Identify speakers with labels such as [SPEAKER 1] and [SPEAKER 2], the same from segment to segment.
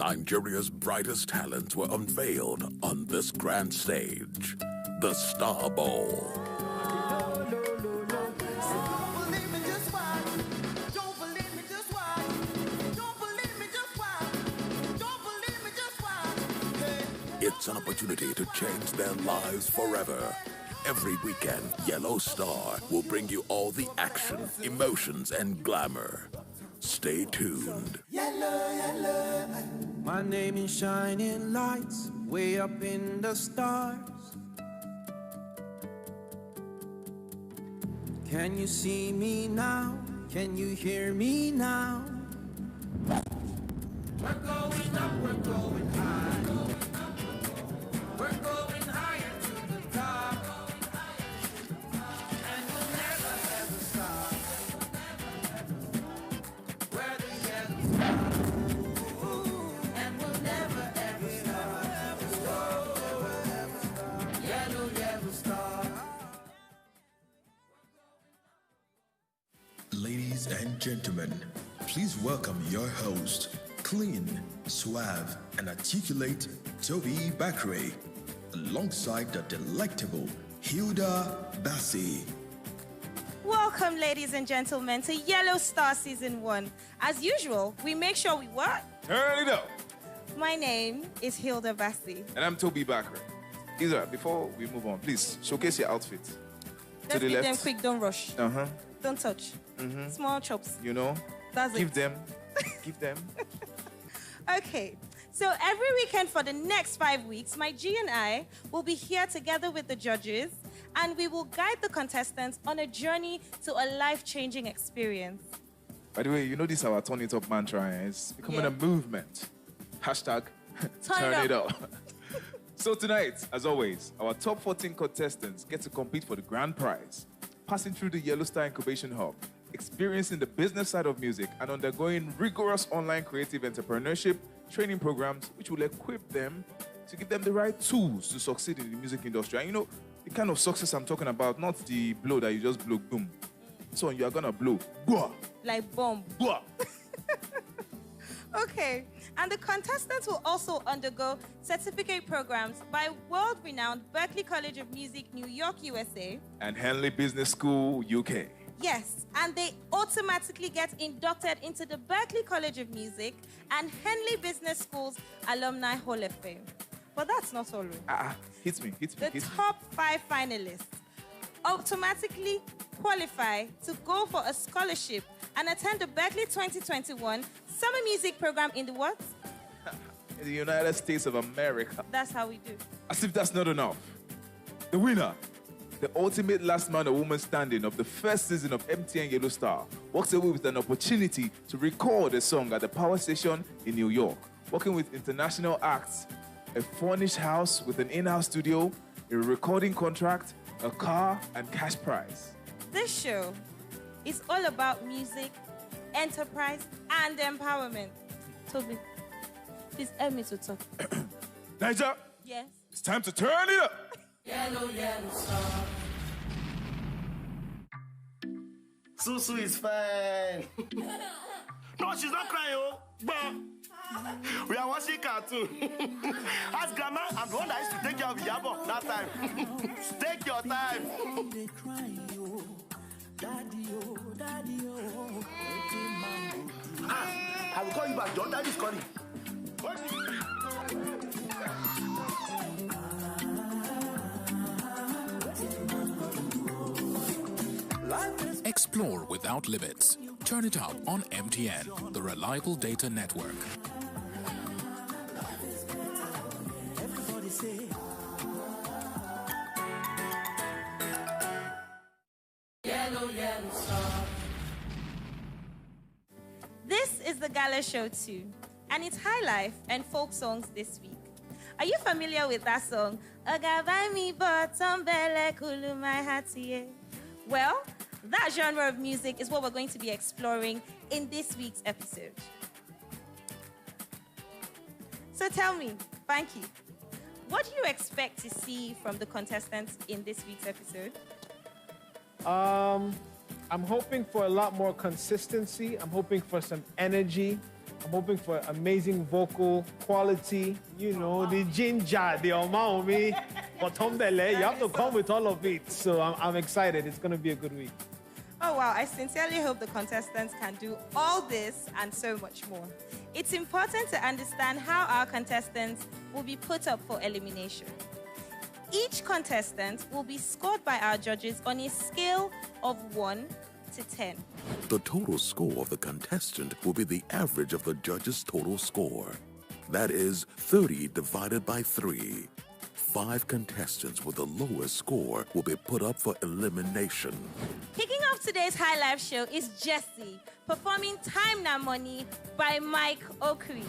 [SPEAKER 1] Nigeria's brightest talents were unveiled on this grand stage, the Star Bowl. It's an opportunity to change their lives forever. Every weekend, Yellow Star will bring you all the action, emotions, and glamour. Stay tuned.
[SPEAKER 2] Yellow, yellow. My name is shining lights way up in the stars. Can you see me now? Can you hear me now? We're going up, we're going high. We're going higher to the top. And we'll never ever stop. We're the Yellow Star. And we'll never ever stop. Yellow, yellow star.
[SPEAKER 3] Ladies and gentlemen, please welcome your host, clean, suave, and articulate Toby Bakre, alongside the delectable Hilda Bassi.
[SPEAKER 4] Welcome, ladies and gentlemen, to Yellow Star Season 1. As usual, we make sure we what?
[SPEAKER 5] Turn it up.
[SPEAKER 4] My name is Hilda Bassi.
[SPEAKER 5] And I'm Toby Bakre. Oiza, before we move on, please showcase your outfit.
[SPEAKER 4] Let's
[SPEAKER 5] to the
[SPEAKER 4] give
[SPEAKER 5] left.
[SPEAKER 4] them quick, don't rush.
[SPEAKER 5] Uh-huh.
[SPEAKER 4] Don't touch. Small chops.
[SPEAKER 5] You know?
[SPEAKER 4] That's
[SPEAKER 5] Give
[SPEAKER 4] it.
[SPEAKER 5] them. Give them.
[SPEAKER 4] Okay, so every weekend for the next 5 weeks, my G and I will be here together with the judges, and we will guide the contestants on a journey to a life-changing experience.
[SPEAKER 5] By the way, you know this our Turn It Up mantra, eh? It's becoming
[SPEAKER 4] Yeah.
[SPEAKER 5] a movement. Hashtag
[SPEAKER 4] Turn it up.
[SPEAKER 5] So tonight, as always, our top 14 contestants get to compete for the grand prize, passing through the Yellow Star Incubation Hub, experiencing the business side of music, and undergoing rigorous online creative entrepreneurship training programs, which will equip them to give them the right tools to succeed in the music industry. And you know, the kind of success I'm talking about, not the blow that you just blow, boom. So you are gonna blow, boah,
[SPEAKER 4] Like bomb.
[SPEAKER 5] boah.
[SPEAKER 4] Okay, and the contestants will also undergo certificate programs by world-renowned Berklee College of Music, New York, USA.
[SPEAKER 5] And Henley Business School, UK.
[SPEAKER 4] Yes, and they automatically get inducted into the Berklee College of Music and Henley Business School's Alumni Hall of Fame. But that's not all.
[SPEAKER 5] Hit me.
[SPEAKER 4] The top 5 finalists automatically qualify to go for a scholarship and attend the Berklee 2021 Summer Music Program in the what?
[SPEAKER 5] In the United States of America.
[SPEAKER 4] That's how we do.
[SPEAKER 5] As if that's not enough. The winner, the ultimate last man or woman standing of the first season of MTN Yellow Star, walks away with an opportunity to record a song at the Power Station in New York, working with international acts, a furnished house with an in-house studio, a recording contract, a car, and cash prize.
[SPEAKER 4] This show is all about music, enterprise, and empowerment. Toby, please help me to talk.
[SPEAKER 5] Niger,
[SPEAKER 4] Yes?
[SPEAKER 5] it's time to turn it up.
[SPEAKER 2] Yellow, yellow star.
[SPEAKER 6] Susu is fine. No, she's not crying, oh. But we are watching cartoon. Ask grandma, I'm the one that used to take care of Yabo that time. Take your time. I will call you back. Your dad is calling.
[SPEAKER 1] Explore without limits. Turn it up on MTN, the reliable data network.
[SPEAKER 2] Yellow, yellow star.
[SPEAKER 4] This is the Gala Show 2, and it's high life and folk songs this week. Are you familiar with that song? Ogabami bottom belle kulu my hatie. Well, that genre of music is what we're going to be exploring in this week's episode. So tell me, Banky, what do you expect to see from the contestants in this week's episode?
[SPEAKER 7] I'm hoping for a lot more consistency. I'm hoping for some energy. I'm hoping for amazing vocal quality, you know, the ginger, the omaomi, botombele. You have to come with all of it. So I'm excited. It's going to be a good week.
[SPEAKER 4] Oh, wow. I sincerely hope the contestants can do all this and so much more. It's important to understand how our contestants will be put up for elimination. Each contestant will be scored by our judges on a scale of 1 to 10.
[SPEAKER 1] The total score of the contestant will be the average of the judge's total score. That is 30 divided by 3. 5 contestants with the lowest score will be put up for elimination.
[SPEAKER 4] Kicking off today's High Life show is Jessie, performing Time Na Money by Mike Okri.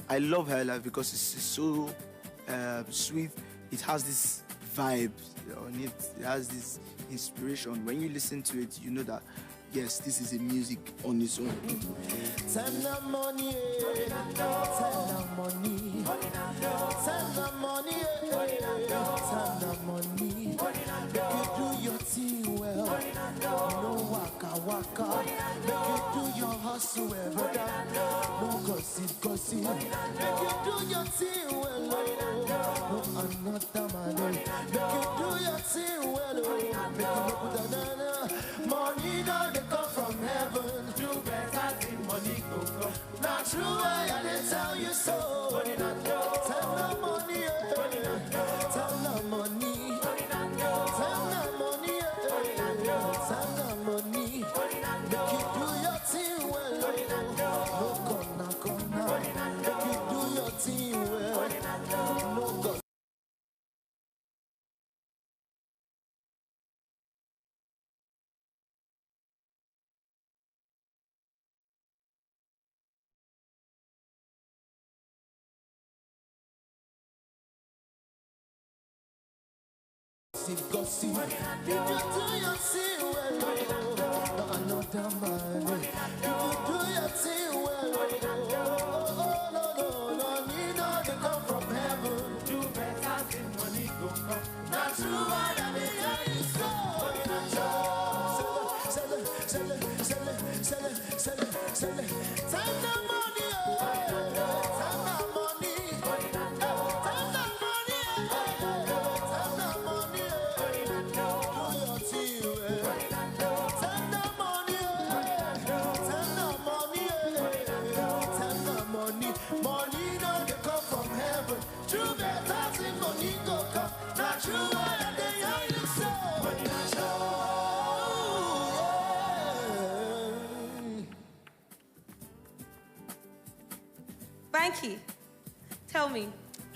[SPEAKER 6] I love High Life because it's so sweet. It has this vibe on it. It has this inspiration. When you listen to it, you know that, yes, this is a music on its own.
[SPEAKER 2] Time na money, time na money, time na money, time na money. Make you do your thing well, no waka waka. Make you do your hustle well, brother. No gossip. Make you do your thing well, no another man. Make you do your thing well, make you look with another. Money now they come from heaven. Do better than money go come. Not true, I didn't tell you so. Tell the money, tell the money, tell the money, tell the money. Make you do your thing well. No gonna. Make you do your thing well. No gonna. Gossip. If you do your thing well, no another man. If you do your thing well, no, they come from heaven. Do better than money go come. Not true, I didn't tell you so. Sell it. Time na money, time na money. Money now they come from heaven. True better than money go come. Not true, I they are you so.
[SPEAKER 4] Banky, tell me,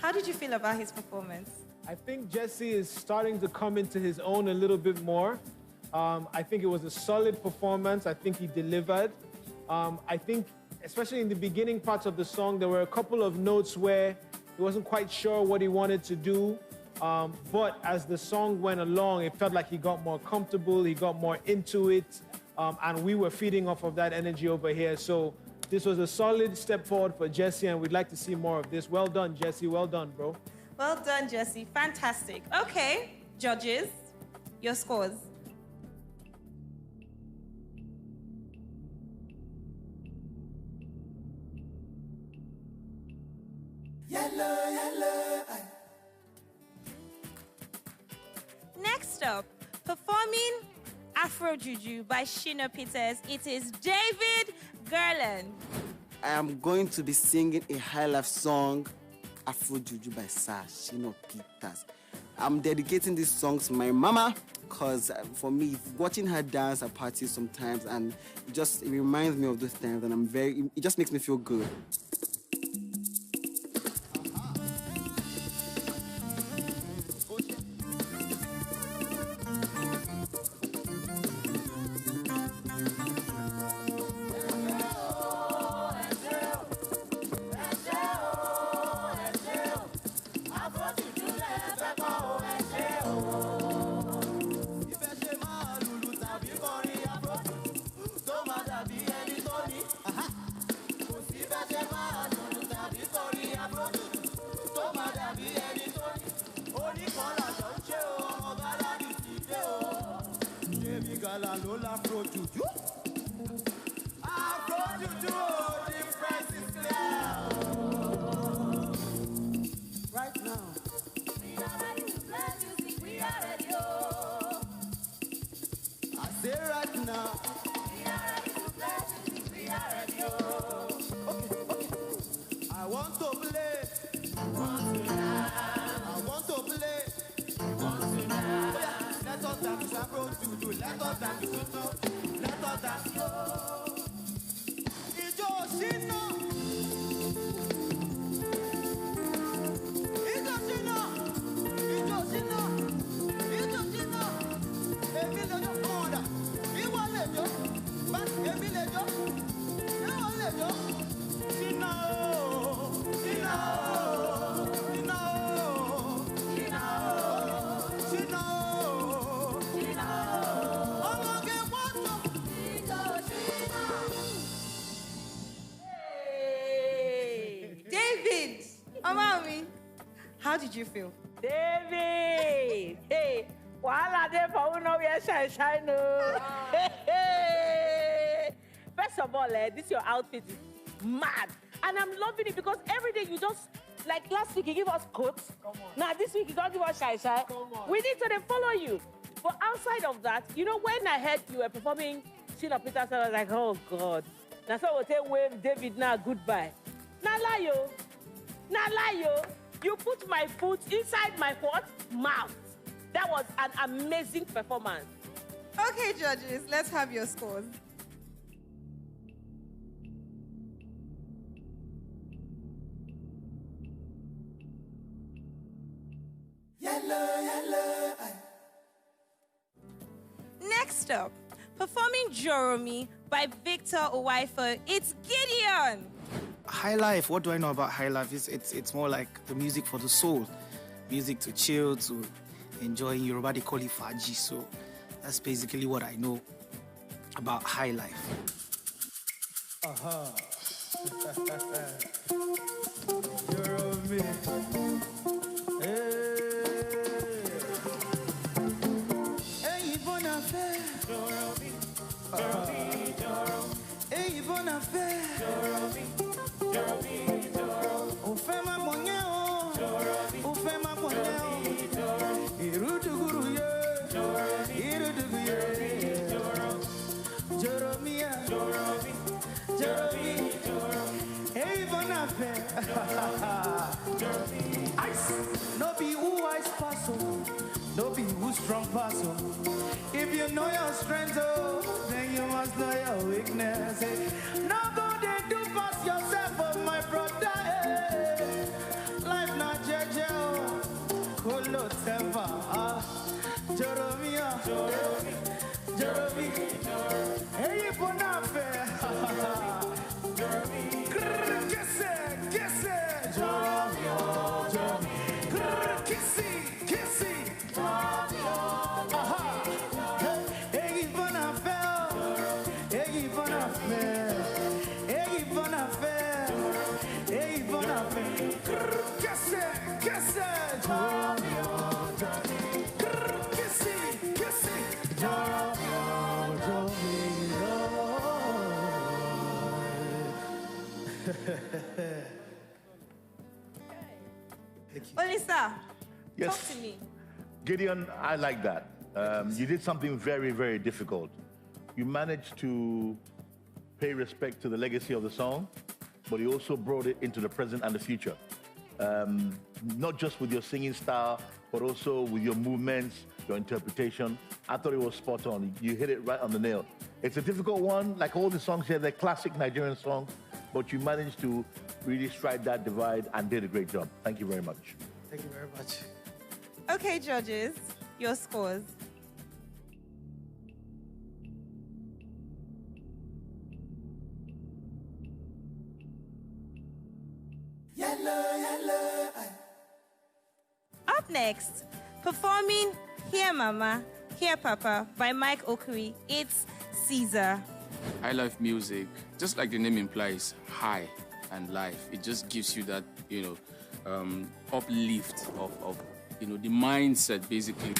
[SPEAKER 4] how did you feel about his performance?
[SPEAKER 7] I think Jesse is starting to come into his own a little bit more. I think it was a solid performance. I think he delivered. I think, especially in the beginning parts of the song, there were a couple of notes where he wasn't quite sure what he wanted to do. But as the song went along, it felt like he got more comfortable, he got more into it, and we were feeding off of that energy over here. So this was a solid step forward for Jesse, and we'd like to see more of this. Well done, Jesse. Well done, bro.
[SPEAKER 4] Well done, Jesse. Fantastic. Okay, judges, your scores.
[SPEAKER 2] Yellow.
[SPEAKER 4] Next up, performing Afro Juju by Shino Peters, it is David Garland.
[SPEAKER 8] I am going to be singing a High Life song, Afro Juju by Shino Peters. I'm dedicating this song to my mama because for me, watching her dance at parties sometimes, and it reminds me of those times, and it just makes me feel good.
[SPEAKER 2] Afro Juju, the price is is supposed to do. Let us dance, let us dance, oh. Ijo Shina. Ijo Shina. Ijo Shina. Ijo Shina. Emile jo fonda. Iwa lejo. But Emile jo. Iwa lejo. Shina. Shina. Shina. Shina. Shina. Shina. Omoge wato. Ijo Shina.
[SPEAKER 4] David, Mommy, how did you feel?
[SPEAKER 9] David! Hey, wahala dey for who know where shine no. First of all, this your outfit is mad. And I'm loving it because every day you just, like last week you give us coats. Now this week you don't give us shine. We need to then follow you. But outside of that, you know, when I heard you were performing Sheila Peterson, I was like, oh God. Now so we'll tell wave David now goodbye. Now lie yo. Now lie yo. You put my foot inside my what? Mouth. That was an amazing performance.
[SPEAKER 4] Okay, judges, let's have your scores.
[SPEAKER 2] Yellow.
[SPEAKER 4] Next up, performing Joromi by Victor Owaifo, it's Gideon.
[SPEAKER 10] High life, what do I know about high life? It's more like the music for the soul. Music to chill, to enjoy. In Yoruba, they call it faji. So that's basically what I know about high life.
[SPEAKER 2] Joromi. Hey, bona fé. Joromi. Hey, bona fé. Joromi. O fẹ́ máa gbọ̀nyẹ́ o. O fẹ́ máa gbọ̀nyẹ́ o. Ìrúdùgúrú yé. Ìrúdùgú yé. Joromi. Hey, bona fé. Ice. No be who ice pass o. No be who strong pass o. If you know your strength, oh, then you must know your weakness. No go dey do pass yourself, oh my brother. Life not jeje, oh, kolo temper. Joromi. Hey, bona fé. Kisse. Joromi. Kissy. Hey, bona fé. Kisse. Joromi. Kissy.
[SPEAKER 4] Oiza,
[SPEAKER 11] Yes.
[SPEAKER 4] talk to me.
[SPEAKER 11] Gideon, I like that. You did something very, very difficult. You managed to pay respect to the legacy of the song, but you also brought it into the present and the future. Not just with your singing style, but also with your movements, your interpretation. I thought it was spot on. You hit it right on the nail. It's a difficult one, like all the songs here, they're classic Nigerian songs, but you managed to really strike that divide and did a great job. Thank you very much.
[SPEAKER 10] Thank you very much.
[SPEAKER 4] Okay, judges, your scores.
[SPEAKER 2] Yellow.
[SPEAKER 4] Up next, performing Here Mama, Here Papa by Mike Okuri, it's Caesar.
[SPEAKER 12] High life music, just like the name implies, high and life. It just gives you that, uplift of the mindset, basically.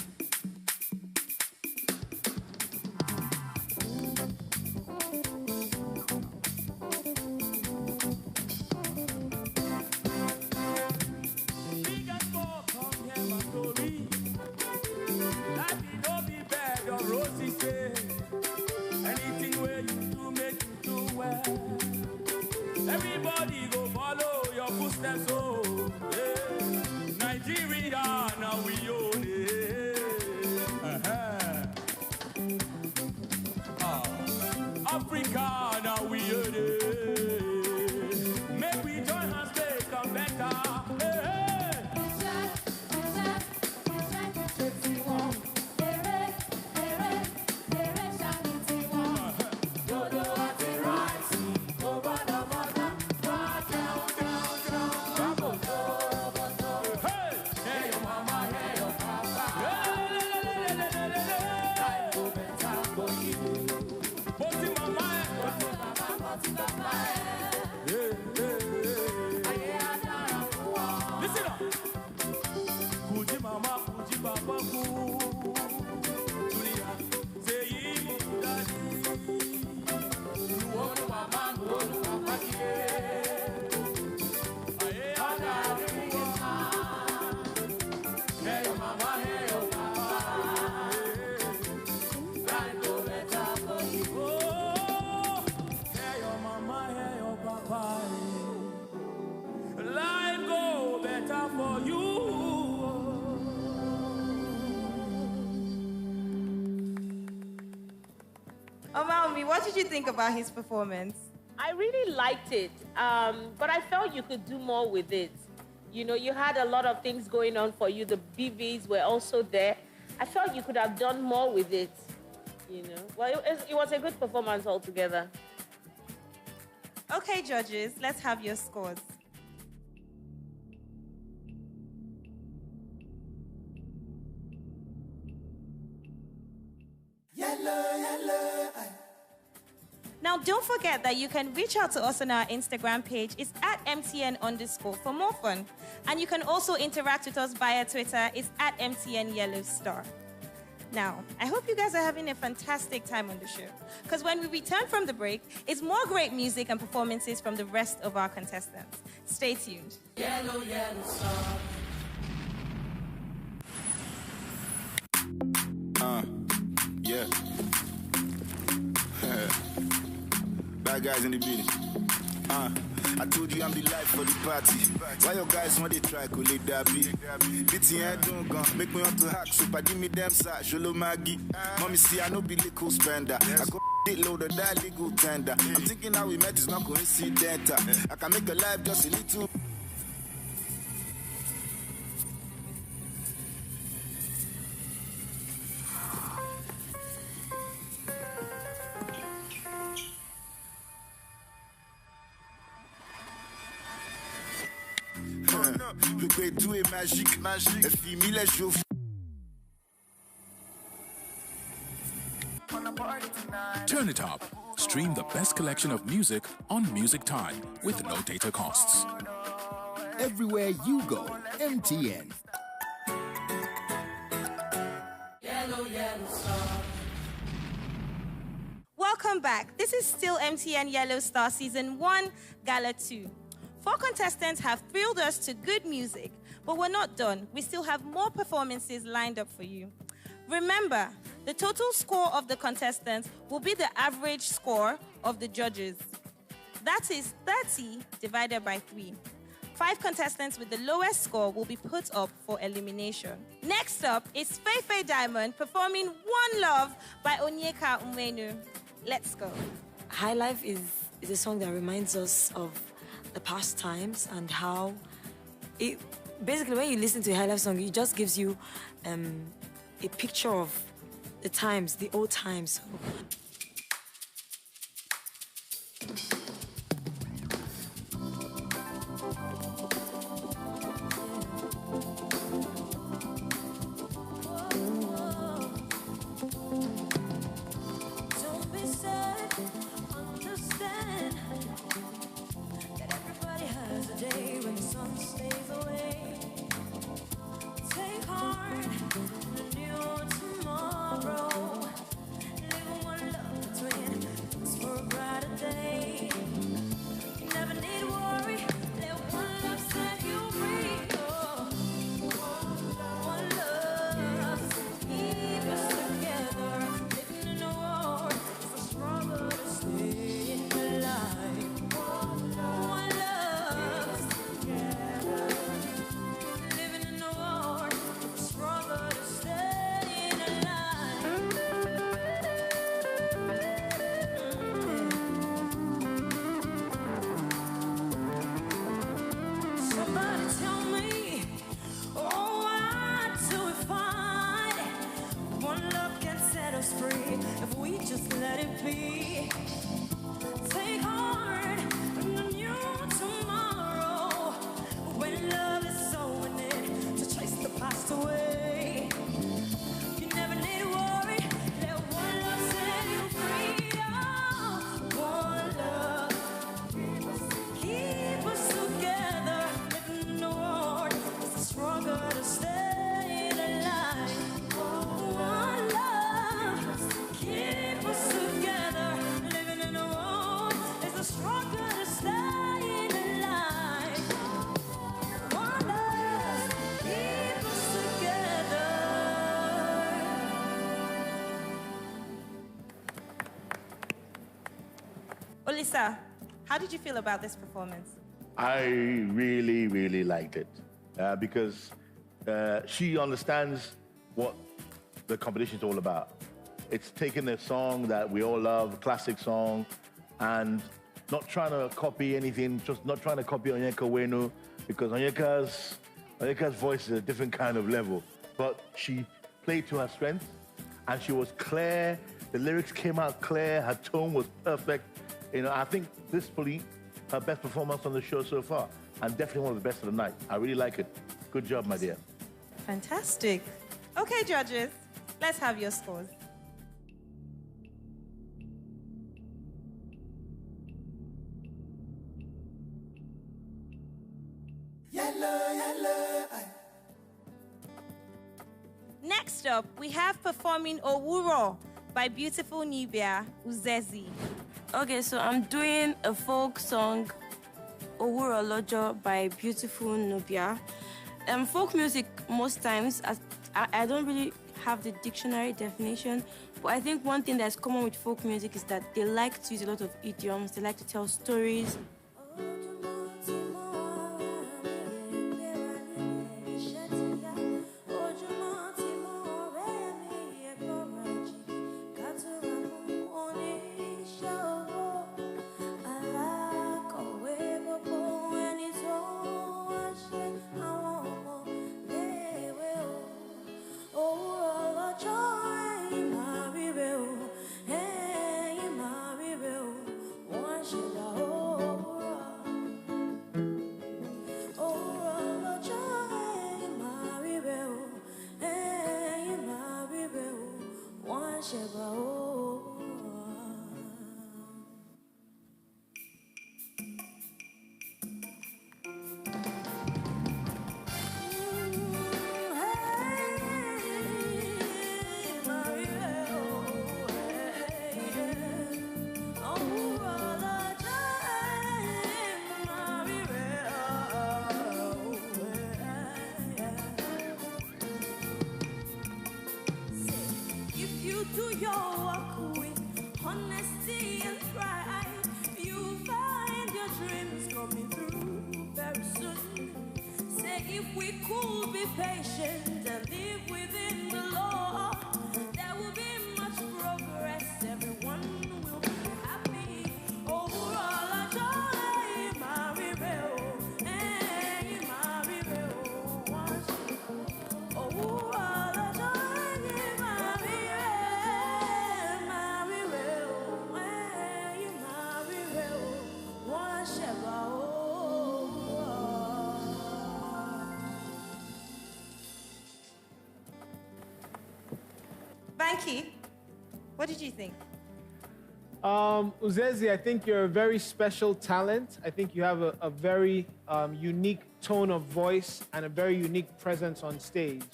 [SPEAKER 13] Everybody go follow your footsteps, oh, yeah. Nigeria, now we own it.
[SPEAKER 4] Omaomi, what did you think about his performance?
[SPEAKER 9] I really liked it, but I felt you could do more with it. You know, you had a lot of things going on for you. The BVs were also there. I felt you could have done more with it. You know, well, it was a good performance altogether.
[SPEAKER 4] Okay, judges, let's have your scores. Now, don't forget that you can reach out to us on our Instagram page. It's at MTN_ for more fun. And you can also interact with us via Twitter. It's at MTN YELLOW STAR. Now, I hope you guys are having a fantastic time on the show. Because when we return from the break, it's more great music and performances from the rest of our contestants. Stay tuned.
[SPEAKER 2] Yellow, yellow star.
[SPEAKER 14] Yeah. Bad guys in the building. I told you I'm the life for the party. Why your guys want to try to lick that beat? Beating head don't go, make me want to hack. So give me them side, Jolo Maggie. Mommy see I know be little spender. I go it loader that legal tender. I'm thinking how we met is not coincidental. I can make a life just a little. Le pédou est magique. Et fini les jours.
[SPEAKER 15] Turn it up. Stream the best collection of music on Music Time with no data costs.
[SPEAKER 16] Everywhere you go, MTN.
[SPEAKER 2] Yellow, yellow star.
[SPEAKER 4] Welcome back. This is still MTN Yellow Star Season 1, Gala 2. 4 contestants have thrilled us to good music, but we're not done. We still have more performances lined up for you. Remember, the total score of the contestants will be the average score of the judges. That is 30 divided by 3. 5 contestants with the lowest score will be put up for elimination. Next up is Feifei Diamond performing One Love by Onyeka Umwenu. Let's go.
[SPEAKER 17] High Life is a song that reminds us of the past times and how it basically, when you listen to a High Life song, it just gives you a picture of the times, the old times.
[SPEAKER 4] Olisa, how did you feel about this performance?
[SPEAKER 11] I really, really liked it because she understands what the competition is all about. It's taking a song that we all love, a classic song, and not trying to copy anything, just not trying to copy Onyeka Wenu, because Onyeka's voice is a different kind of level. But she played to her strengths, and she was clear. The lyrics came out clear. Her tone was perfect. You know, I think this is probably her best performance on the show so far, and definitely one of the best of the night. I really like it. Good job, my dear.
[SPEAKER 4] Fantastic. Okay, judges, let's have your scores. Next up, we have performing Owuro by beautiful Nubia, Uzesi.
[SPEAKER 17] Okay, so I'm doing a folk song, Owuro Lojo by beautiful Nubia. Folk music, most times, I don't really have the dictionary definition, but I think one thing that's common with folk music is that they like to use a lot of idioms, they like to tell stories.
[SPEAKER 4] What did you think?
[SPEAKER 7] Uzesi, I think you're a very special talent. I think you have a very unique tone of voice and a very unique presence on stage.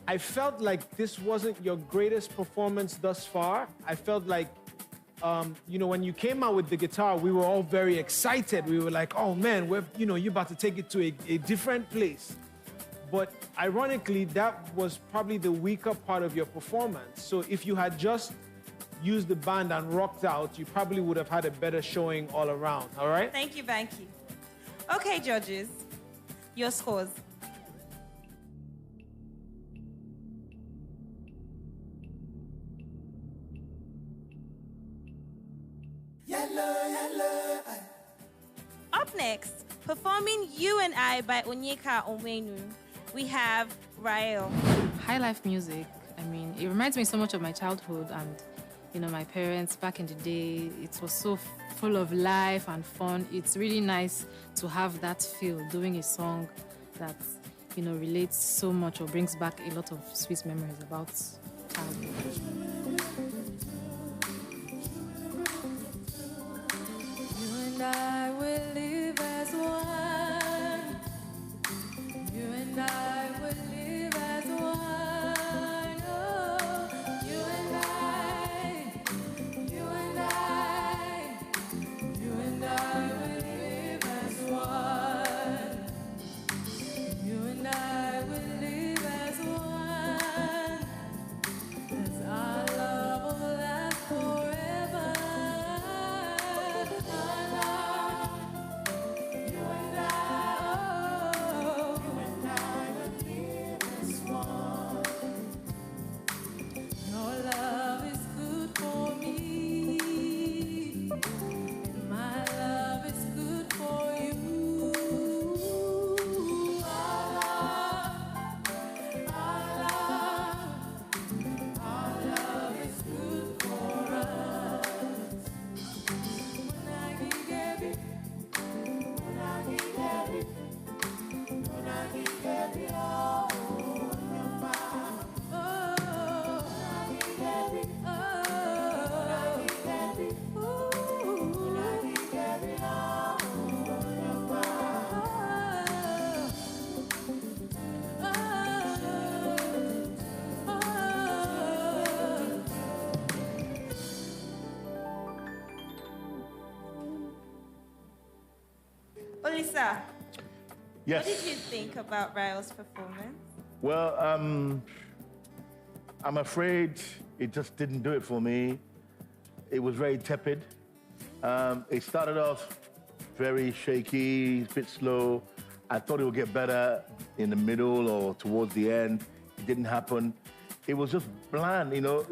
[SPEAKER 7] I felt like this wasn't your greatest performance thus far. I felt like, you know, when you came out with the guitar, we were all very excited. We were like, oh man, you're about to take it to a different place. But ironically, that was probably the weaker part of your performance. So if you had just used the band and rocked out, you probably would have had a better showing all around, all right?
[SPEAKER 4] Thank you, Banky. Okay, judges, your scores. Up next, performing You and I by Onyeka Onwenu, we have Rael.
[SPEAKER 18] High life music, I mean, it reminds me so much of my childhood and, you know, my parents back in the day. It was so full of life and fun. It's really nice to have that feel doing a song that, you know, relates so much or brings back a lot of sweet memories about childhood.
[SPEAKER 19] You and I will live as one. You and I will live as one. Oh, you and I, you and I, you and I will live as one. You and I will live as one. As our love will last forever. Our love
[SPEAKER 4] Oiza,
[SPEAKER 11] Yes.
[SPEAKER 4] what did you think about Rael's performance?
[SPEAKER 11] Well, I'm afraid it just didn't do it for me. It was very tepid. It started off very shaky, a bit slow. I thought it would get better in the middle or towards the end. It didn't happen. It was just bland, you know.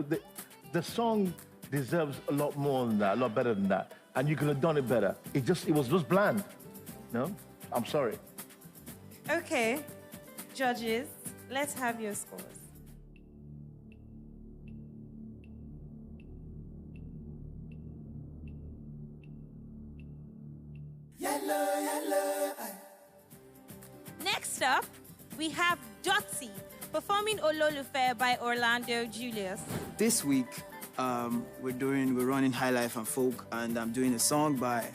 [SPEAKER 11] The song deserves a lot more than that, a lot better than that. And you could have done it better. It was just bland. No? I'm sorry.
[SPEAKER 4] Okay, judges, let's have your scores. Next up, we have Dotsy performing Ololufe by Orlando Julius.
[SPEAKER 10] This week, we're running High Life and Folk, and I'm doing a song by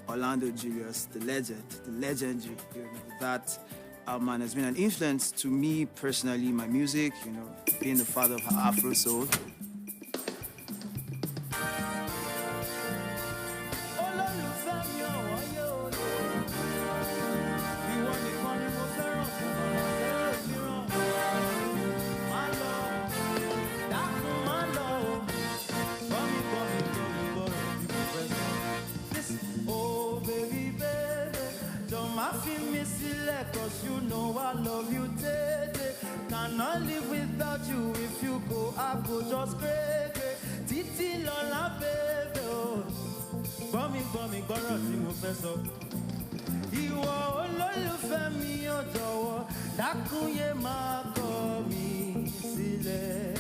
[SPEAKER 10] Orlando Julius, the legend, the legendary. You know, that man has been an influence to me personally, my music, you know, being the father of Afro soul.
[SPEAKER 2] Cause you know I love you, Tete. Cannot live without you. If you go, I go just crazy. Titi Lola, baby. Bummy, gbọ́rọ̀ tí mo fẹ́ sọ. Ìwọ olólùfẹ́ mi ò jọ̀wọ́, dákun yé máa kọ̀ mí sílẹ̀.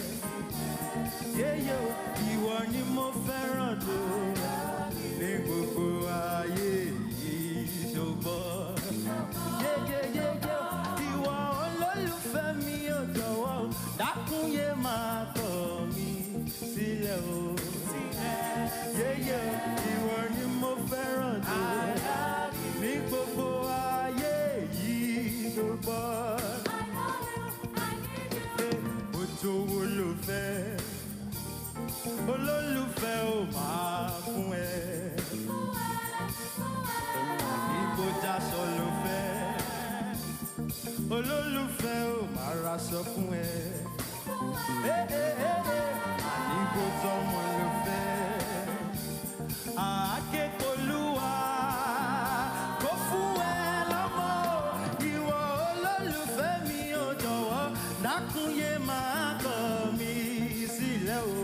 [SPEAKER 2] Yéyé o, ìwọ ni mo fẹ́ràn jù ní gbogbo ayé yìí ṣùgbọ́n. Ìwọ olólùfẹ́ mi ò jọ̀wọ́, dákun yé máa kọ̀ mí sílẹ̀ o. Yéyé o, ìwọ ni mo fẹ́ràn jù ní gbogbo ayé yìí ṣùgbọ́n. Ojú wo ló fẹ́? Olólùfẹ́ ò máa fún ẹ. Ìgbójàsọ ló fẹ́. Olólùfẹ́ ò máa raṣọ fún ẹ. Ìgbójọmọ ló fẹ́. Àákékolúwa kó fún ẹ lọ́mọ. Ìwọ olólùfẹ́ mi ò jọ̀wọ́, dákun yé máa kọ̀ mí sílẹ̀ o.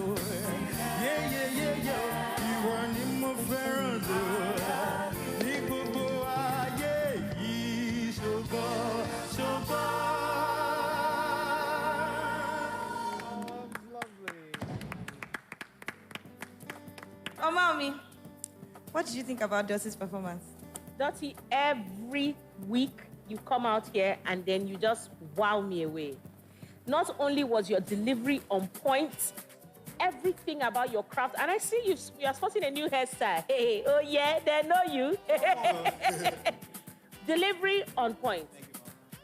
[SPEAKER 2] Yéyéyéyé ìwọ ni mo fẹ́ràn jù ní gbogbo ayé yìí ṣùgbọ́n.
[SPEAKER 4] Oh, mommy, what did you think about Dotsy's performance?
[SPEAKER 9] Dotsy, every week you come out here and then you just wow me away. Not only was your delivery on point, everything about your craft, and I see you are sporting a new hairstyle. Hey, oh yeah, they know you. Delivery on point.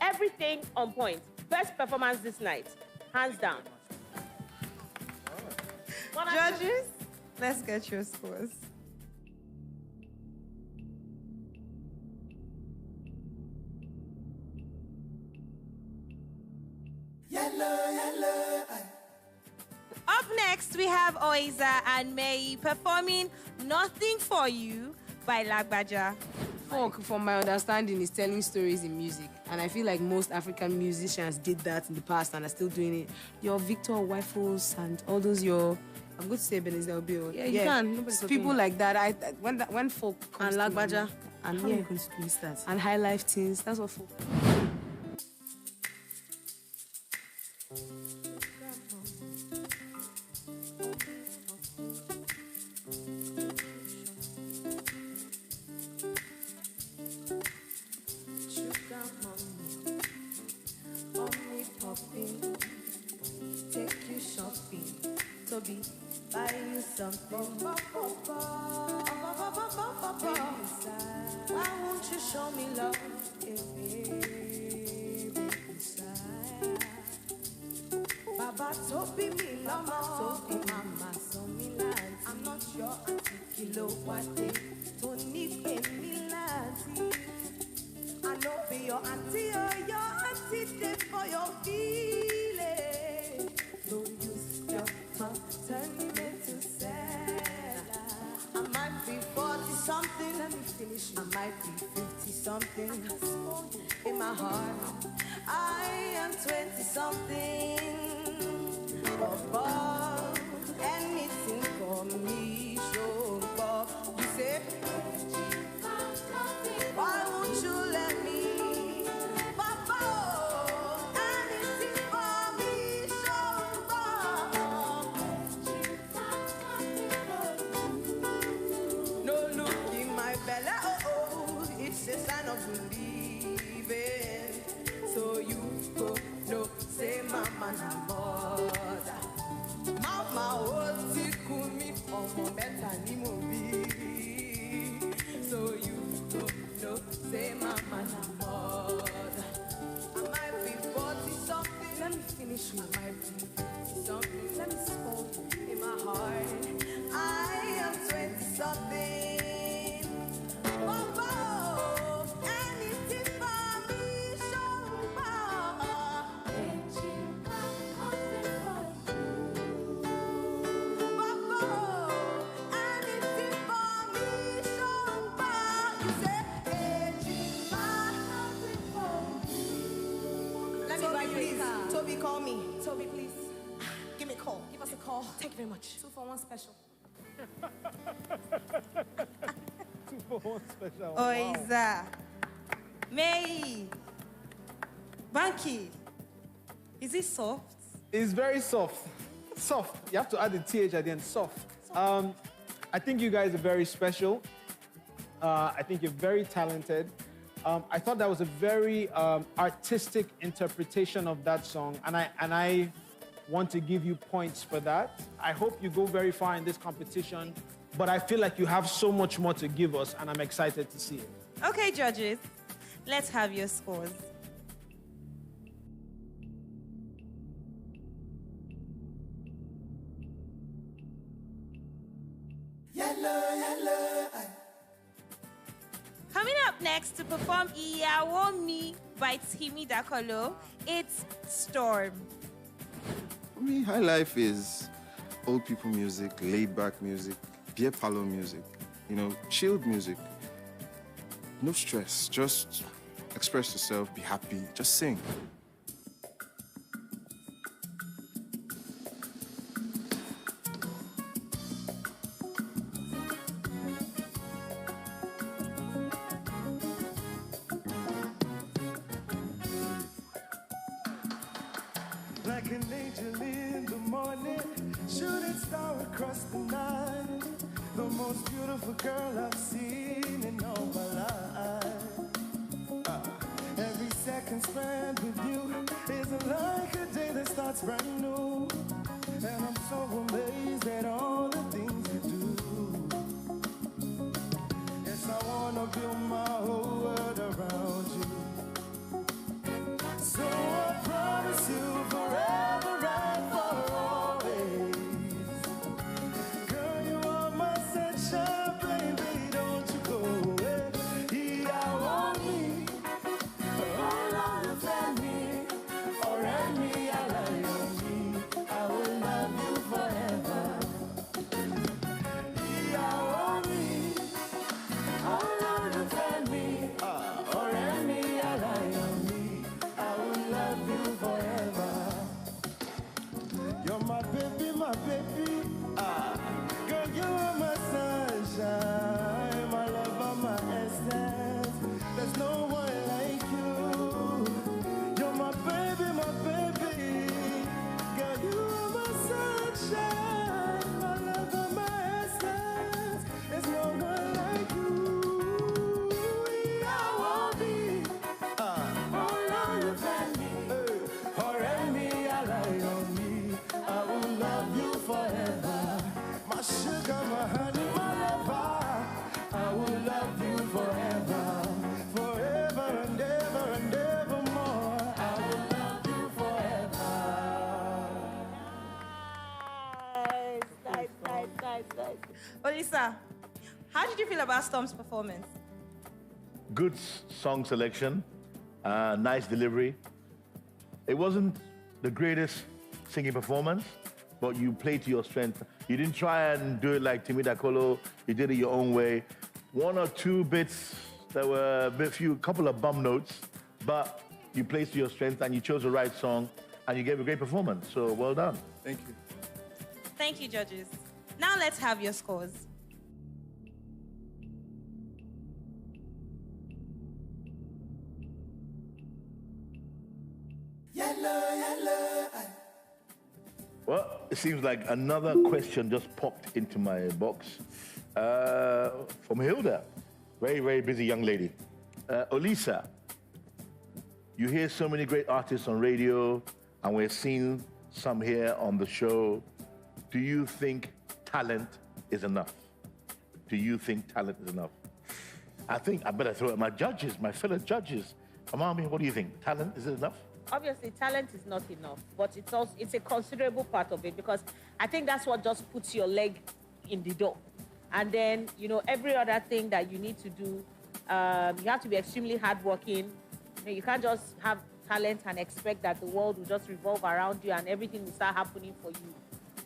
[SPEAKER 9] Everything on point. Best performance this night, hands down.
[SPEAKER 4] Judges, let's get your scores. Up next, we have Oiza and Meyi performing Nothing For You by Lagbaja.
[SPEAKER 20] Folk, from my understanding, is telling stories in music. And I feel like most African musicians did that in the past and are still doing it. Your Victor Wifos and all those I'm going to say Ebenezer Obio.
[SPEAKER 9] Yeah, you can. Nobody's
[SPEAKER 20] people like that. When folk comes
[SPEAKER 9] and Lagbaja.
[SPEAKER 20] And yeah, that. And high life things. That's what folk.
[SPEAKER 19] Take you shopping, Toby, buy you something. Why won't you show me love, baby? Baba Toby me lama, Mama so me land. I'm not your auntie kilo wate, Tony pay me land. auntie, oh, your auntie there for your feeling. Don't use your mouth, turn me into sad. I might be 40 something, let me finish. I might be 50 something. In my heart, I am 20 something. Above anything for me, show up. You say, why won't you let me? Papa, anything for me, show up. No look in my belly, oh, it's a sign of believing. So you go, no, say mama, no mother. Mama, oh, tickle me, oh, better ni movie. So you go, no, say mama, no mother. I might be 40 something, let me finish. I might be 50 something, let me spoil in my heart. I am 20 something. Papa, anything for me, show up. Toby, call me. Toby, please. Give me a call. Give us a call. Thank you very much. 2 for 1 special.
[SPEAKER 7] 2 for 1 special.
[SPEAKER 4] Oiza. Meyi. Banky. Is it soft?
[SPEAKER 7] It's very soft. Soft. You have to add the TH at the end. Soft. I think you guys are very special. I think you're very talented. I thought that was a very artistic interpretation of that song, and I want to give you points for that. I hope you go very far in this competition, but I feel like you have so much more to give us, and I'm excited to see it.
[SPEAKER 4] Okay, judges, let's have your scores. Coming up next to perform Iyawo Mi by Timi Dakolo, it's Storm.
[SPEAKER 21] For me, high life is old people music, laid back music, beer parlor music, you know, chilled music. No stress, just express yourself, be happy, just sing.
[SPEAKER 2] Like an angel in the morning, shooting star across the night. The most beautiful girl I've seen in all my life. Every second spent with you is like a day that starts brand new. And I'm so amazed at all the things you do. Yes, I wanna build my whole world around you. So I promise you forever and for always. Girl, you are my sunshine, baby, don't you go away. I want me, all on the family, or me, I love me. I will love you forever. I want me, all on the family, or me, I love me. I will love you forever. You're my baby, my baby. Girl, you are my sunshine, my lover, my essence. There's no one like you. You're my baby, my baby. Girl, you are my sunshine, my lover, my essence. There's no one like you. I won't be all on the family, or me, I lie on me. I will love you forever. My sugar, my honey, my lover. I will love you forever. Forever and ever and evermore. I will love you forever.
[SPEAKER 4] Nice. Olisa, how did you feel about Storm's performance?
[SPEAKER 11] Good song selection, nice delivery. It wasn't the greatest singing performance, but you played to your strength. You didn't try and do it like Timida Kolo. You did it your own way. One or two bits that were a couple of bum notes, but you played to your strength and you chose the right song and you gave a great performance. So well done.
[SPEAKER 21] Thank you.
[SPEAKER 4] Thank you, judges. Now let's have your scores.
[SPEAKER 11] Well, it seems like another question just popped into my box from Hilda. Very, very busy young lady. Oiza, you hear so many great artists on radio, and we're seeing some here on the show. Do you think talent is enough? Do you think talent is enough? I think I better throw it at my judges, my fellow judges. Amami, what do you think? Talent, is it enough?
[SPEAKER 9] Obviously, talent is not enough, but it's a considerable part of it, because I think that's what just puts your leg in the door. And then, you know, every other thing that you need to do, you have to be extremely hardworking. You know, you can't just have talent and expect that the world will just revolve around you and everything will start happening for you.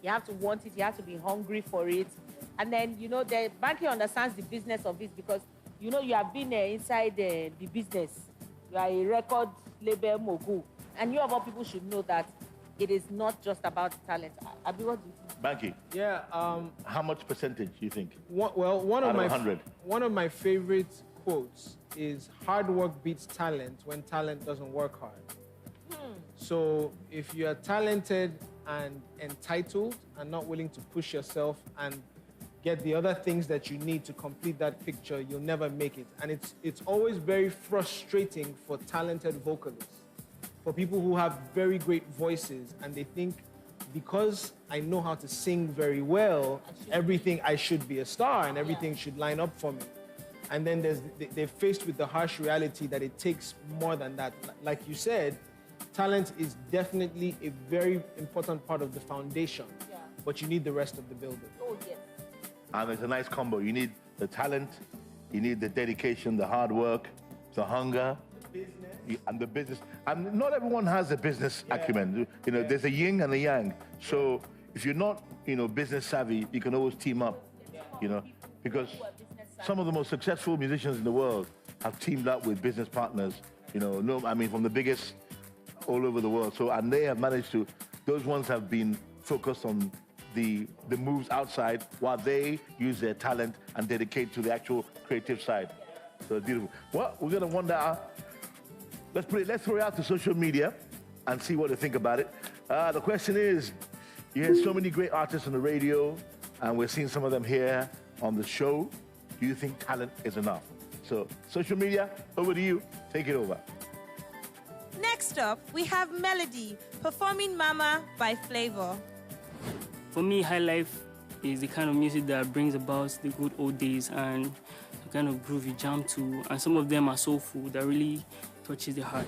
[SPEAKER 9] You have to want it, you have to be hungry for it. And then, you know, the banking understands the business of it, because, you know, you have been inside the business. You are a record label mogul. And you of all people should know that it is not just about talent. Abi, what do you think?
[SPEAKER 11] Banky.
[SPEAKER 7] Yeah.
[SPEAKER 11] How much percentage do you think?
[SPEAKER 7] One of my favorite quotes is "Hard work beats talent when talent doesn't work hard." So if you are talented and entitled and not willing to push yourself and get the other things that you need to complete that picture, you'll never make it. And it's always very frustrating for talented vocalists, for people who have very great voices, and they think because I know how to sing very well, I should be a star and everything should line up for me. And then they're faced with the harsh reality that it takes more than that. Like you said, talent is definitely a very important part of the foundation, but you need the rest of the building.
[SPEAKER 9] Oh, yes.
[SPEAKER 11] And it's a nice combo. You need the talent, you need the dedication, the hard work, the hunger, and the business. And not everyone has a business acumen. You know, there's a yin and a yang. So if you're not, you know, business savvy, you can always team up, you know, because some of the most successful musicians in the world have teamed up with business partners, you know, from the biggest all over the world. So, and they have managed to, those ones have been focused on the moves outside while they use their talent and dedicate to the actual creative side. So it's beautiful. Well, we're gonna wonder, let's throw it out to social media and see what they think about it. The question is, you hear so many great artists on the radio, and we're seeing some of them here on the show. Do you think talent is enough? So, social media, over to you. Take it over.
[SPEAKER 4] Next up, we have Melody performing Mama by Flavor.
[SPEAKER 3] For me, high life is the kind of music that brings about the good old days and the kind of groove you jam to. And some of them are soulful that really touches the heart.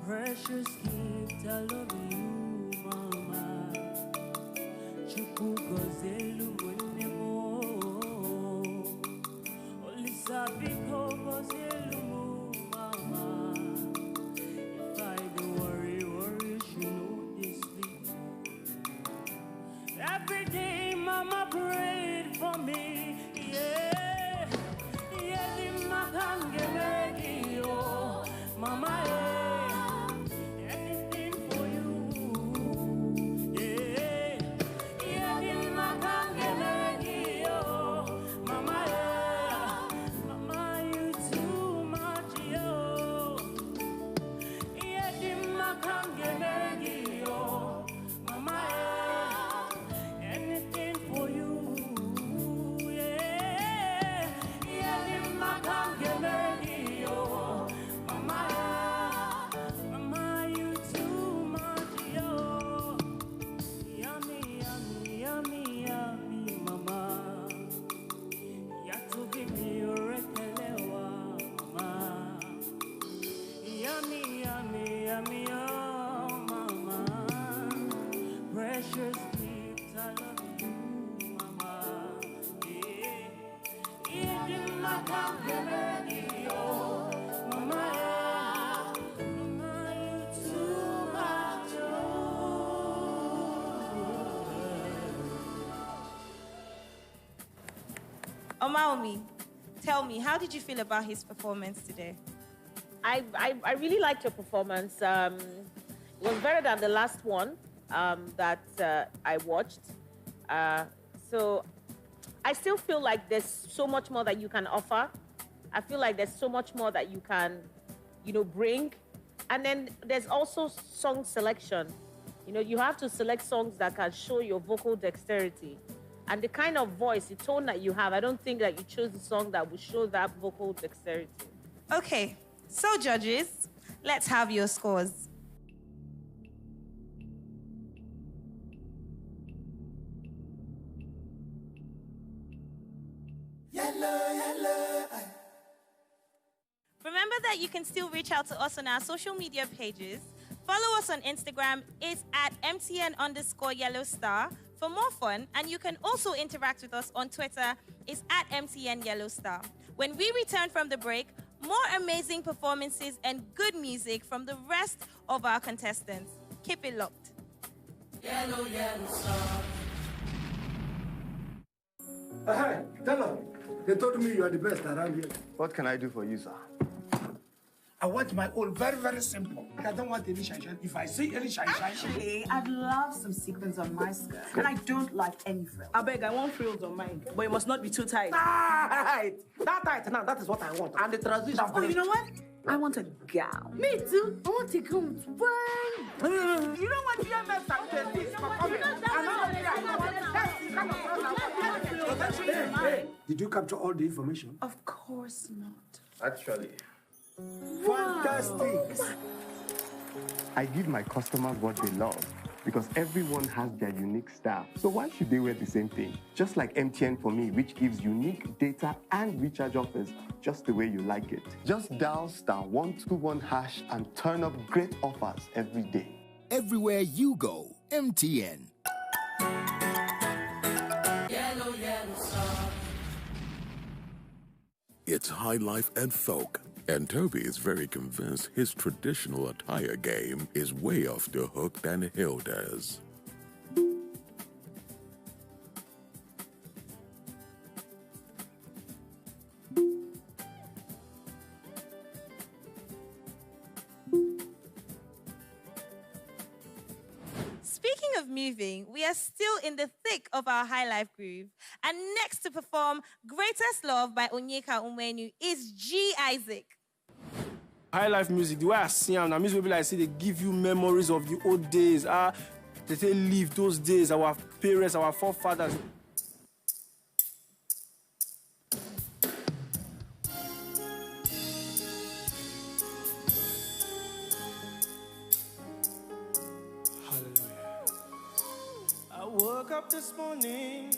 [SPEAKER 13] Precious gift, I love you, mama. Chuku gozelu mwenemo. Olisa biko gozelu mama. If I do worry, you should know this thing. Every day, mama prayed for me, yeah. Yeah, the makange megi, oh, mama, yeah. Anything for you, yeah. Yeah, the makange yummy, yummy, yummy, oh, mama. Precious gift, I love you, mama. Yeah. In my company, oh, mama. Mama, you too much,
[SPEAKER 4] Omaomi, tell me, how did you feel about his performance today?
[SPEAKER 9] I really liked your performance. It was better than the last one that I watched. So I still feel like there's so much more that you can offer. I feel like there's so much more that you can, bring. And then there's also song selection. You have to select songs that can show your vocal dexterity. And the kind of voice, the tone that you have, I don't think that you chose the song that would show that vocal dexterity.
[SPEAKER 4] Okay, so judges, let's have your scores. Remember that you can still reach out to us on our social media pages. Follow us on Instagram, it's at MTN_Yellow Star for more fun, and you can also interact with us on Twitter, it's at MTN Yellow Star. When we return from the break, more amazing performances and good music from the rest of our contestants. Keep it locked.
[SPEAKER 13] Yellow, yellow star.
[SPEAKER 5] Hey, tell them. They told me you are the best around here.
[SPEAKER 6] What can I do for you, sir?
[SPEAKER 5] I want my own very, very simple. I don't want any shine. If I see any shine.
[SPEAKER 22] Actually, I'd love some sequins on my skirt. And I don't like any frills. I beg, I want frills on mine. But it must not be too tight.
[SPEAKER 5] Tight! That tight now, that is what I want. And the transition.
[SPEAKER 22] Oh, you know what? I want a gown. Me too. I want to come to one.
[SPEAKER 5] You know what GMS are doing? Hey, did you capture all the information?
[SPEAKER 22] Of course not.
[SPEAKER 6] Actually.
[SPEAKER 5] Fantastic.
[SPEAKER 6] I give my customers what they love because everyone has their unique style. So why should they wear the same thing? Just like MTN for me, which gives unique data and recharge offers just the way you like it. Just dial *121# and turn up great offers every day.
[SPEAKER 16] Everywhere you go, MTN.
[SPEAKER 13] Yellow, yellow star.
[SPEAKER 1] It's high life and folk, and Toby is very convinced his traditional attire game is way off the hook than Hilda's.
[SPEAKER 4] Speaking of moving, we are still in the thick of our high life groove. And next to perform Greatest Love by Onyeka Onwenu is G. Isaac.
[SPEAKER 23] High life music, the way I see them, music people I say they give you memories of the old days. They say live those days, our parents, our forefathers.
[SPEAKER 13] I woke up this morning,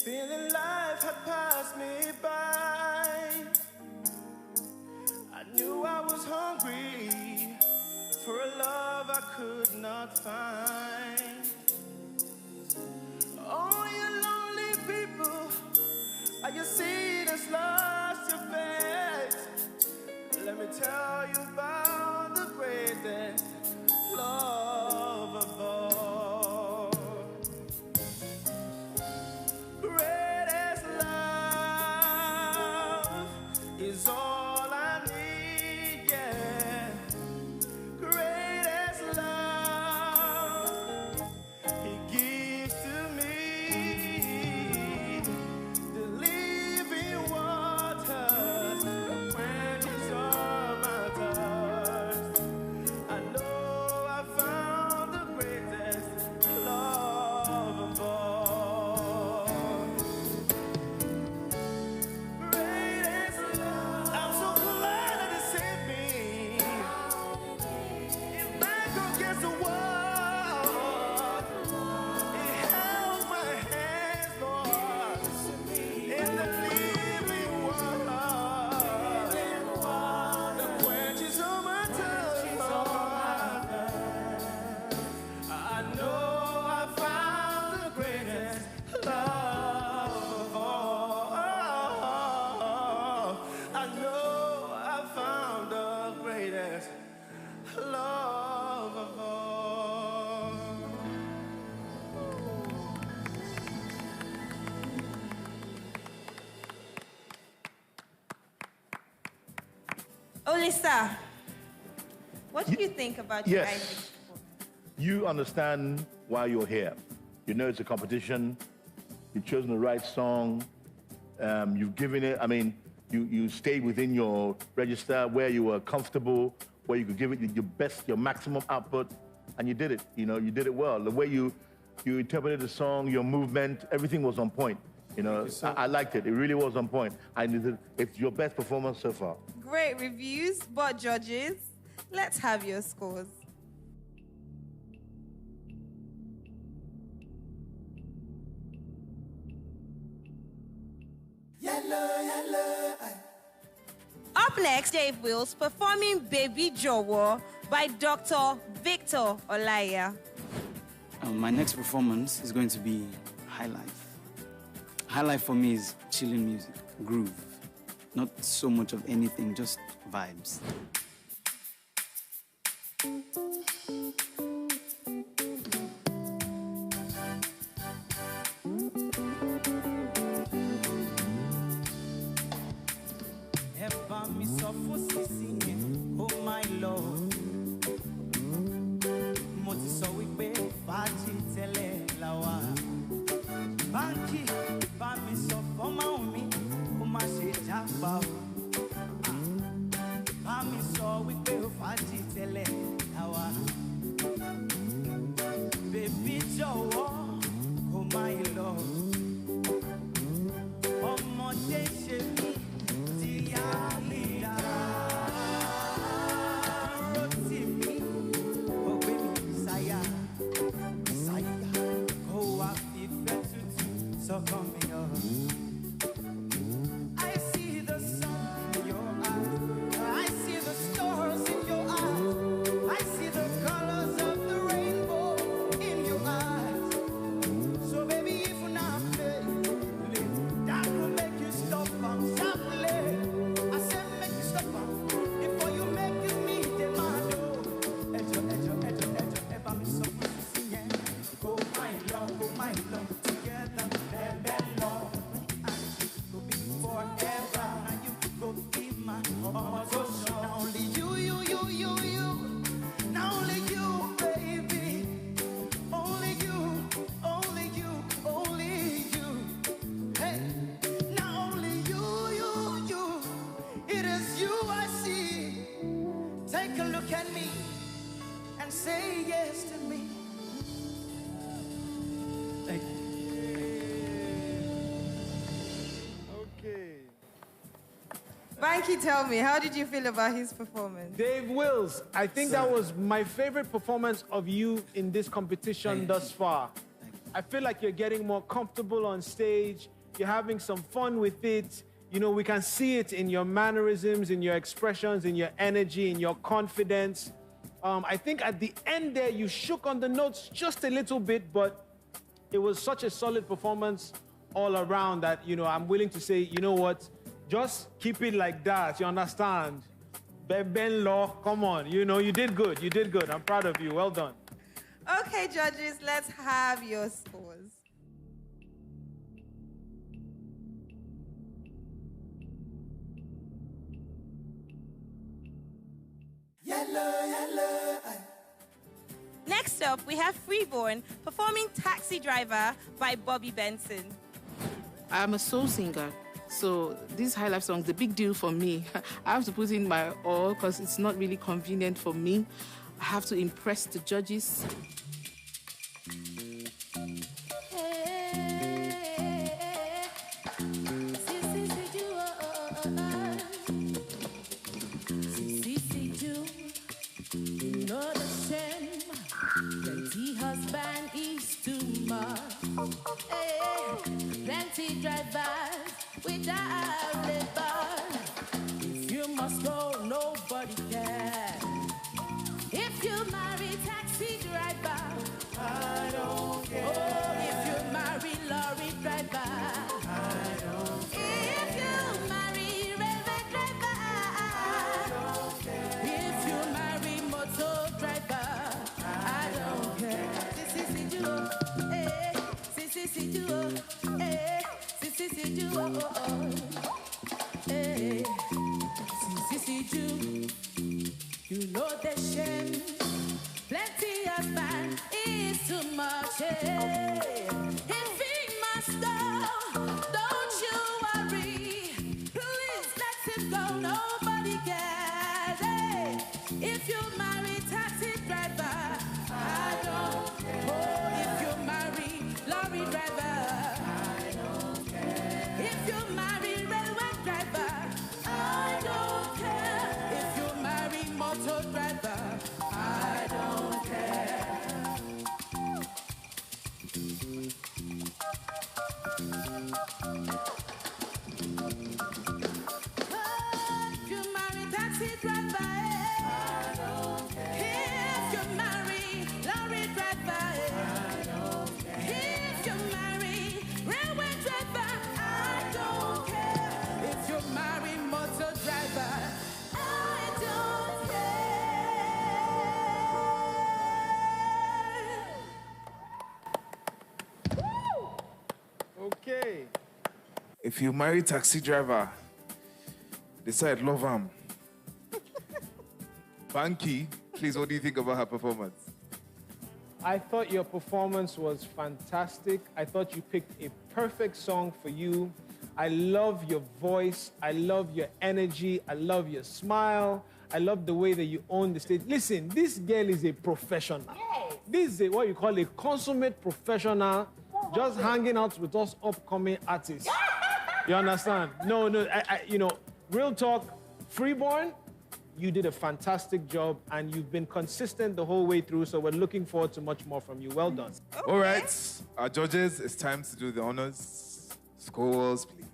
[SPEAKER 13] feeling life had passed me by. I knew I was hungry for a love I could not find. Oh, you lonely people, are you seeing us lost your faith? Let me tell you about the greatest love of all. Greatest love is all I need, yeah. Greatest love He gives to me, the living waters, the quenches all my thirst. love of all.
[SPEAKER 4] Oiza, what do you think about your guys'
[SPEAKER 11] You understand why you're here. You know it's a competition. You've chosen the right song. You've given it, I mean, you stayed within your register where you were comfortable, where you could give it your best, your maximum output, and you did it. You know, you did it well. The way you interpreted the song, your movement, everything was on point. You know, I liked it. It really was on point. It's your best performance so far.
[SPEAKER 4] Great reviews, but judges, let's have your scores. Up next, Dave Wills performing Baby Jowo by Dr. Victor Olaya.
[SPEAKER 10] My next performance is going to be High Life. High Life for me is chilling music, groove. Not so much of anything, just vibes.
[SPEAKER 13] Oh my Lord, mo ti sọ wípé fàájì tẹ́lẹ̀ la wà. Báńkì bá mi sọ fọ́mọ mi kó má ṣe jápa o. Bá mi sọ wípé fàájì tẹ́lẹ̀ la wà. Bébí jọ̀wọ́ kó má lọ. Ọmọdé ṣe mí ti yá mi dára. So come here. I see the sun in your eyes. I see the stars in your eyes. I see the colors of the rainbow in your eyes. So baby, if you're not feeling, that will make you stop and sharply. I said make you stop before you make you meet the man. Ejo, eba mi so singing. Go my love, together. Say yes to me. Thank you.
[SPEAKER 7] Okay.
[SPEAKER 4] Banky, tell me, how did you feel about his performance?
[SPEAKER 7] Dave Wills, I think that was my favorite performance of you in this competition thus far. I feel like you're getting more comfortable on stage. You're having some fun with it. You know, we can see it in your mannerisms, in your expressions, in your energy, in your confidence. I think at the end there, you shook on the notes just a little bit, but it was such a solid performance all around that, you know, I'm willing to say, you know what, just keep it like that, you understand? Ben Law, come on, you know, you did good, I'm proud of you, well done.
[SPEAKER 4] Okay, judges, let's have your scores. Next up, we have Freeborn performing Taxi Driver by Bobby Benson.
[SPEAKER 8] I'm a soul singer, so this High Life song is a big deal for me. I have to put in my all because it's not really convenient for me. I have to impress the judges.
[SPEAKER 12] Husband is too much. Plenty drivers without labor. If you must go, nobody can. If you marry taxi driver, I don't care. Oh, if you marry lorry driver, I don't care. If you marry railway driver, I don't care. If you marry motor You know the shame. Plenty of man is too much. If he must go, don't you worry. Please let him go. Nobody cares. Hey, if you marry taxi driver, I don't care. Oh, if you marry lorry driver, I don't care. If you marry railway driver, I don't care. If you marry motor driver, I don't care. If you marry taxi driver, I don't care. If you marry lorry driver, I don't care. If you marry railway driver, I don't care. If you marry motor driver, I don't care.
[SPEAKER 14] Okay. If you marry taxi driver, decide love him. Banky, please, what do you think about her performance?
[SPEAKER 7] I thought your performance was fantastic. I thought you picked a perfect song for you. I love your voice. I love your energy. I love your smile. I love the way that you own the stage. Listen, this girl is a professional. Yes. This is what you call a consummate professional, just hanging out with us upcoming artists. You understand? No, you know, real talk, Freeborn, you did a fantastic job and you've been consistent the whole way through, so we're looking forward to much more from you. Well done.
[SPEAKER 14] Okay. All right, our judges, it's time to do the honors. Scores, please.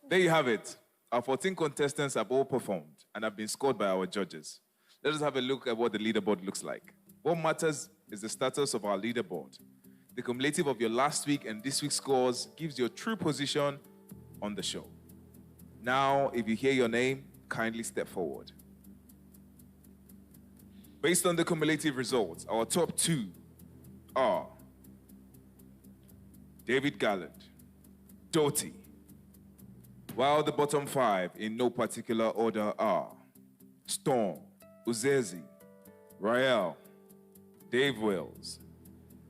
[SPEAKER 14] There you have it. Our 14 contestants have all performed and have been scored by our judges. Let us have a look at what the leaderboard looks like. What matters is the status of our leaderboard. The cumulative of your last week and this week's scores gives your true position on the show. Now, if you hear your name, kindly step forward. Based on the cumulative results, our top two are David Gallant, Dotsy, while the bottom five in no particular order are Storm, Uzesi, Rael, Dave Wells,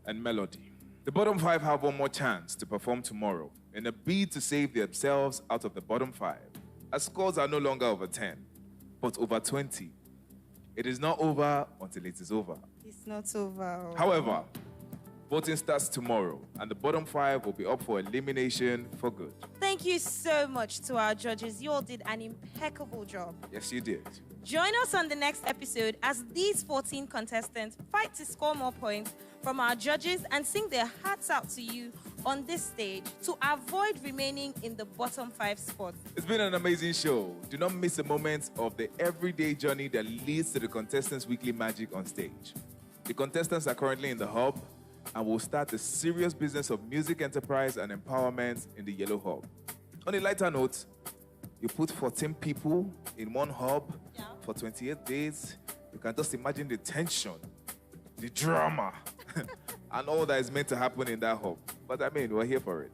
[SPEAKER 14] and Melody. The bottom five have one more chance to perform tomorrow in a bid to save themselves out of the bottom five. Our scores are no longer over 10, but over 20. It is not over until it is over.
[SPEAKER 4] It's not over.
[SPEAKER 14] However, voting starts tomorrow, and the bottom five will be up for elimination for good.
[SPEAKER 4] Thank you so much to our judges. You all did an impeccable job.
[SPEAKER 14] Yes, you did.
[SPEAKER 4] Join us on the next episode as these 14 contestants fight to score more points from our judges and sing their hearts out to you on this stage to avoid remaining in the bottom five spots.
[SPEAKER 14] It's been an amazing show. Do not miss a moment of the everyday journey that leads to the contestants' weekly magic on stage. The contestants are currently in the hub and will start the serious business of music enterprise and empowerment in the Yellow Hub. On a lighter note, you put 14 people in one hub for 28 days. You can just imagine the tension, the drama, and all that is meant to happen in that hub. But I mean, we're here for it.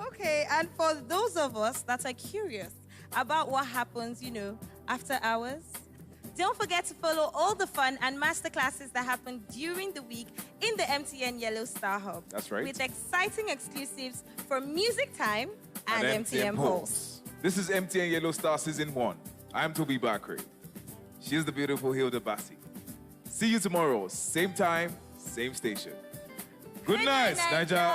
[SPEAKER 4] Okay, and for those of us that are curious about what happens, you know, after hours, don't forget to follow all the fun and masterclasses that happen during the week in the MTN Yellow Star Hub.
[SPEAKER 14] That's right.
[SPEAKER 4] With exciting exclusives from Music Time and MTN Pulse.
[SPEAKER 14] This is MTN Yellow Star Season 1. I'm Toby Bakri. She's the beautiful Hilda Bassi. See you tomorrow, same time, same station. Good night, Niger.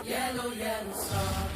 [SPEAKER 12] Yellow, yellow star.